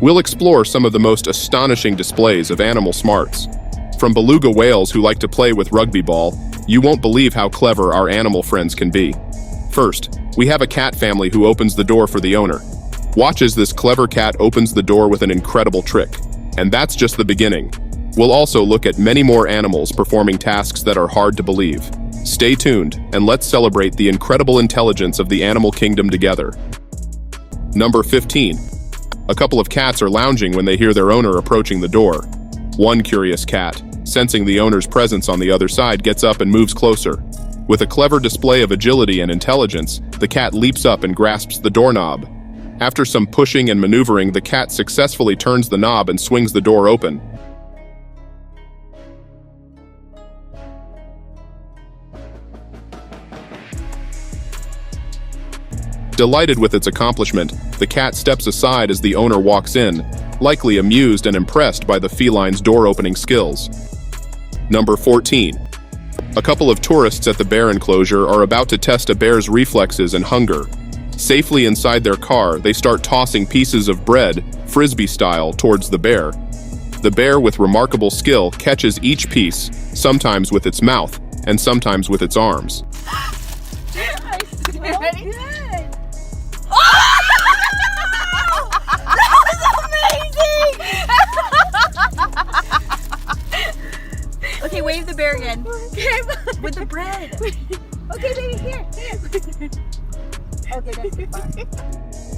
We'll explore some of the most astonishing displays of animal smarts. From beluga whales who like to play with rugby ball, you won't believe how clever our animal friends can be. First, we have a cat family who opens the door for the owner. Watch as this clever cat opens the door with an incredible trick. And that's just the beginning. We'll also look at many more animals performing tasks that are hard to believe. Stay tuned, and let's celebrate the incredible intelligence of the animal kingdom together. Number 15. A couple of cats are lounging when they hear their owner approaching the door. One curious cat, sensing the owner's presence on the other side, gets up and moves closer. With a clever display of agility and intelligence, the cat leaps up and grasps the doorknob. After some pushing and maneuvering, the cat successfully turns the knob and swings the door open. Delighted with its accomplishment, the cat steps aside as the owner walks in, likely amused and impressed by the feline's door-opening skills. Number 14. A couple of tourists at the bear enclosure are about to test a bear's reflexes and hunger. Safely inside their car, they start tossing pieces of bread, frisbee style, towards the bear. The bear, with remarkable skill, catches each piece, sometimes with its mouth, and sometimes with its arms. Ready? Okay, wave the bear again. With the bread. Okay, baby, here. Okay, that's too far.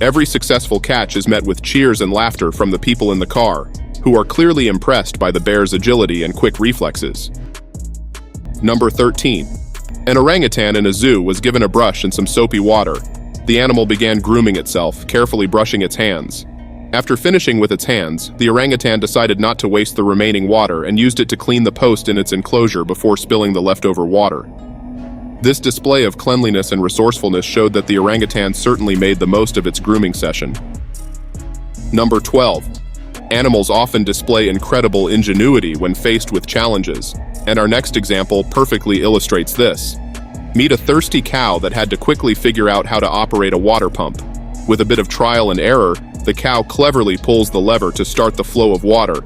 Every successful catch is met with cheers and laughter from the people in the car, who are clearly impressed by the bear's agility and quick reflexes. Number 13. An orangutan in a zoo was given a brush and some soapy water. The animal began grooming itself, carefully brushing its hands. After finishing with its hands, the orangutan decided not to waste the remaining water and used it to clean the post in its enclosure before spilling the leftover water. This display of cleanliness and resourcefulness showed that the orangutan certainly made the most of its grooming session. Number 12. Animals often display incredible ingenuity when faced with challenges, and our next example perfectly illustrates this. Meet a thirsty cow that had to quickly figure out how to operate a water pump. With a bit of trial and error, the cow cleverly pulls the lever to start the flow of water.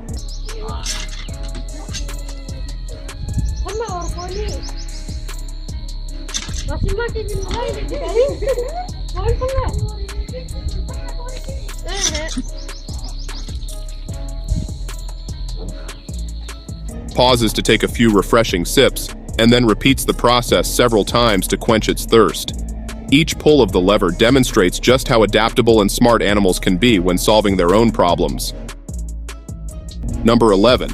Pauses to take a few refreshing sips, and then repeats the process several times to quench its thirst. Each pull of the lever demonstrates just how adaptable and smart animals can be when solving their own problems. Number 11.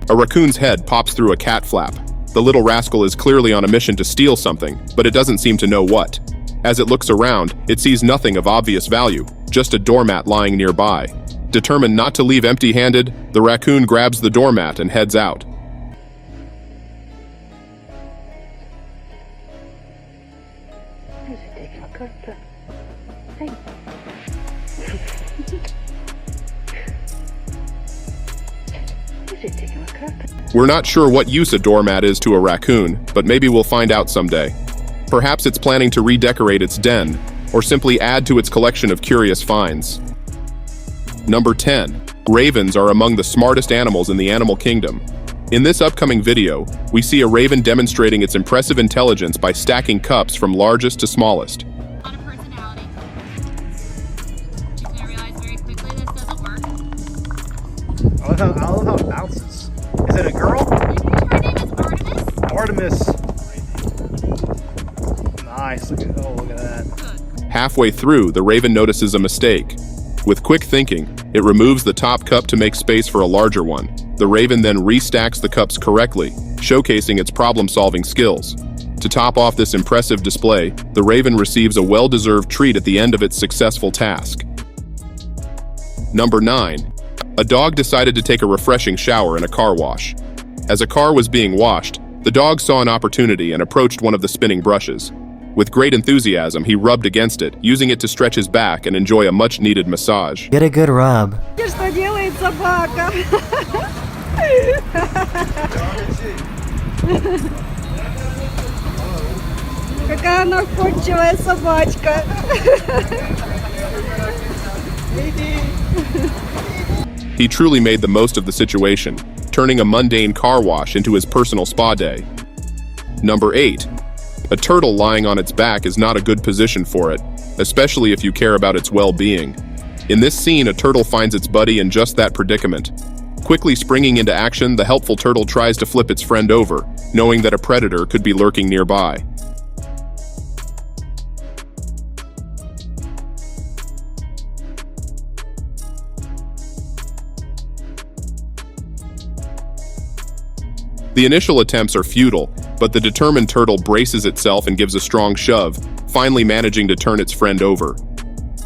A raccoon's head pops through a cat flap. The little rascal is clearly on a mission to steal something, but it doesn't seem to know what. As it looks around, it sees nothing of obvious value, just a doormat lying nearby. Determined not to leave empty-handed, the raccoon grabs the doormat and heads out. We're not sure what use a doormat is to a raccoon, but maybe we'll find out someday. Perhaps it's planning to redecorate its den, or simply add to its collection of curious finds. Number 10. Ravens are among the smartest animals in the animal kingdom. In this upcoming video, we see a raven demonstrating its impressive intelligence by stacking cups from largest to smallest. On a personality. You're gonna realize very quickly this doesn't work. I love how it bounces. Is it a girl? Her name is Artemis. Artemis. Nice. Look at that. Halfway through, the raven notices a mistake. With quick thinking, it removes the top cup to make space for a larger one. The raven then restacks the cups correctly, showcasing its problem-solving skills. To top off this impressive display, the raven receives a well-deserved treat at the end of its successful task. Number 9. A dog decided to take a refreshing shower in a car wash. As a car was being washed, the dog saw an opportunity and approached one of the spinning brushes. With great enthusiasm, he rubbed against it, using it to stretch his back and enjoy a much-needed massage. Get a good rub. Что делает собака? Какая она находчивая собачка. He truly made the most of the situation, turning a mundane car wash into his personal spa day. Number 8. A turtle lying on its back is not a good position for it, especially if you care about its well-being. In this scene, a turtle finds its buddy in just that predicament. Quickly springing into action, the helpful turtle tries to flip its friend over, knowing that a predator could be lurking nearby. The initial attempts are futile, but the determined turtle braces itself and gives a strong shove, finally managing to turn its friend over.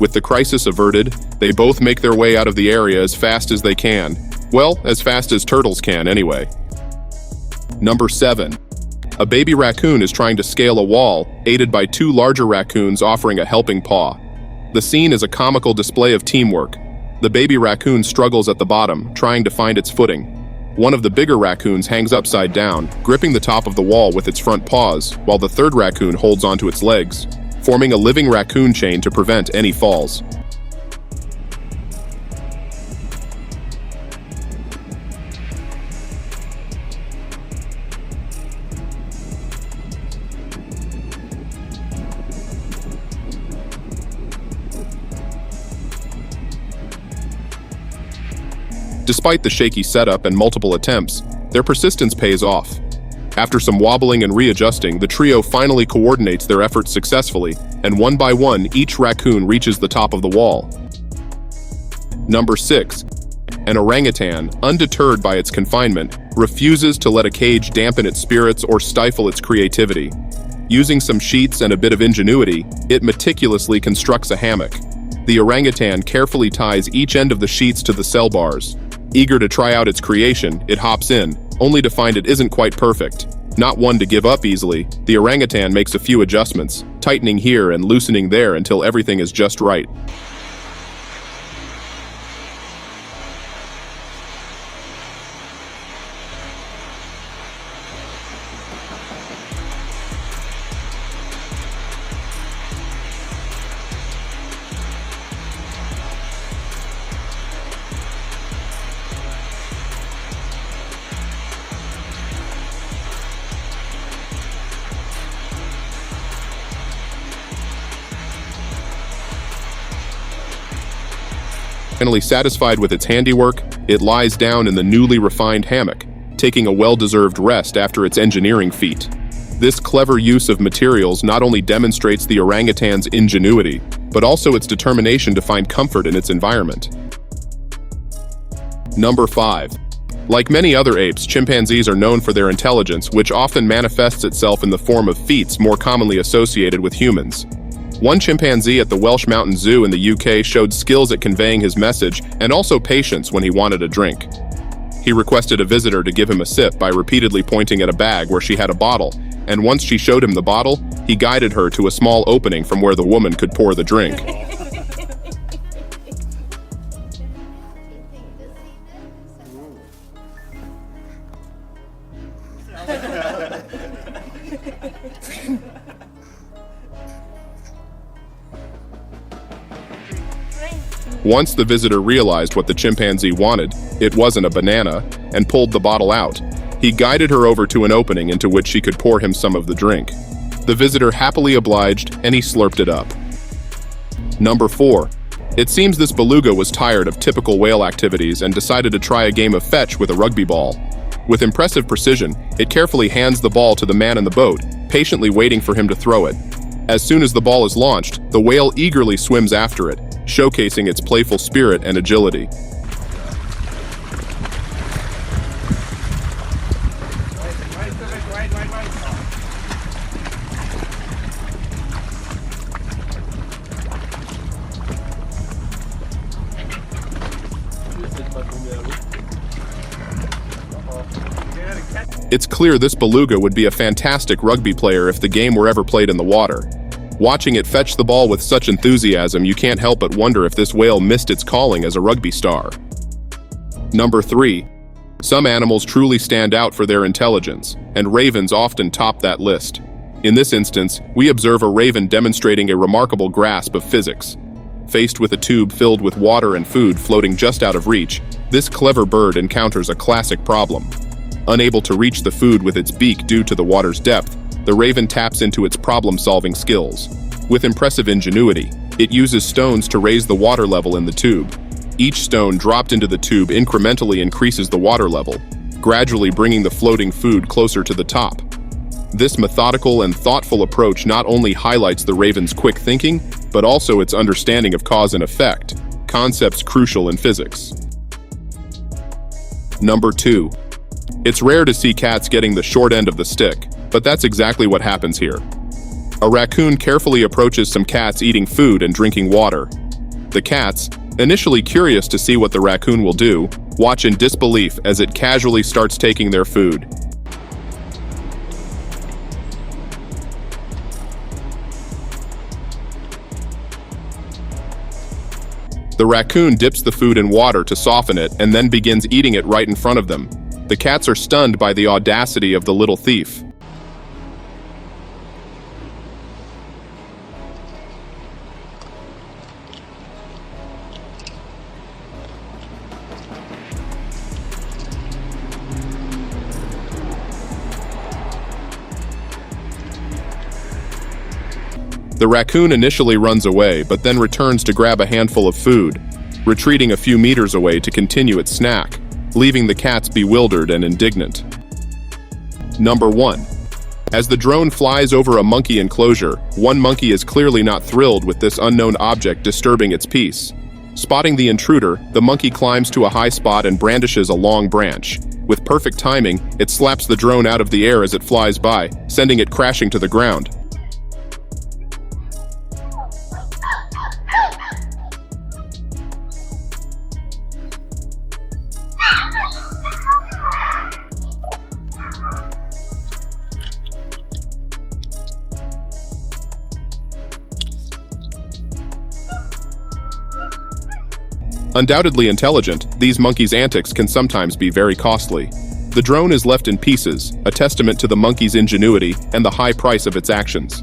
With the crisis averted, they both make their way out of the area as fast as they can. Well, as fast as turtles can, anyway. Number 7. A baby raccoon is trying to scale a wall, aided by 2 larger raccoons offering a helping paw. The scene is a comical display of teamwork. The baby raccoon struggles at the bottom, trying to find its footing. One of the bigger raccoons hangs upside down, gripping the top of the wall with its front paws, while the third raccoon holds onto its legs, forming a living raccoon chain to prevent any falls. Despite the shaky setup and multiple attempts, their persistence pays off. After some wobbling and readjusting, the trio finally coordinates their efforts successfully, and one by one, each raccoon reaches the top of the wall. Number 6. An orangutan, undeterred by its confinement, refuses to let a cage dampen its spirits or stifle its creativity. Using some sheets and a bit of ingenuity, it meticulously constructs a hammock. The orangutan carefully ties each end of the sheets to the cell bars. Eager to try out its creation, it hops in, only to find it isn't quite perfect. Not one to give up easily, the orangutan makes a few adjustments, tightening here and loosening there until everything is just right. Finally satisfied with its handiwork, it lies down in the newly refined hammock, taking a well-deserved rest after its engineering feat. This clever use of materials not only demonstrates the orangutan's ingenuity, but also its determination to find comfort in its environment. Number 5. Like many other apes, chimpanzees are known for their intelligence, which often manifests itself in the form of feats more commonly associated with humans. One chimpanzee at the Welsh Mountain Zoo in the UK showed skills at conveying his message and also patience when he wanted a drink. He requested a visitor to give him a sip by repeatedly pointing at a bag where she had a bottle, and once she showed him the bottle, he guided her to a small opening from where the woman could pour the drink. Once the visitor realized what the chimpanzee wanted, it wasn't a banana, and pulled the bottle out. He guided her over to an opening into which she could pour him some of the drink. The visitor happily obliged, and he slurped it up. Number 4. It seems this beluga was tired of typical whale activities and decided to try a game of fetch with a rugby ball. With impressive precision, it carefully hands the ball to the man in the boat, patiently waiting for him to throw it. As soon as the ball is launched, the whale eagerly swims after it, showcasing its playful spirit and agility. It's clear this beluga would be a fantastic rugby player if the game were ever played in the water. Watching it fetch the ball with such enthusiasm, you can't help but wonder if this whale missed its calling as a rugby star. Number 3. Some animals truly stand out for their intelligence, and ravens often top that list. In this instance, we observe a raven demonstrating a remarkable grasp of physics. Faced with a tube filled with water and food floating just out of reach, This clever bird encounters a classic problem. Unable to reach the food with its beak due to the water's depth, the raven taps into its problem-solving skills. With impressive ingenuity, it uses stones to raise the water level in the tube. Each stone dropped into the tube incrementally increases the water level, gradually bringing the floating food closer to the top. This methodical and thoughtful approach not only highlights the raven's quick thinking, but also its understanding of cause and effect, concepts crucial in physics. Number 2. It's rare to see cats getting the short end of the stick, but that's exactly what happens here. A raccoon carefully approaches some cats eating food and drinking water. The cats, initially curious to see what the raccoon will do, watch in disbelief as it casually starts taking their food. The raccoon dips the food in water to soften it and then begins eating it right in front of them. The cats are stunned by the audacity of the little thief. The raccoon initially runs away, but then returns to grab a handful of food, retreating a few meters away to continue its snack, leaving the cats bewildered and indignant. Number 1. As the drone flies over a monkey enclosure, one monkey is clearly not thrilled with this unknown object disturbing its peace. Spotting the intruder, the monkey climbs to a high spot and brandishes a long branch. With perfect timing, it slaps the drone out of the air as it flies by, sending it crashing to the ground. Undoubtedly intelligent, these monkeys' antics can sometimes be very costly. The drone is left in pieces, a testament to the monkey's ingenuity and the high price of its actions.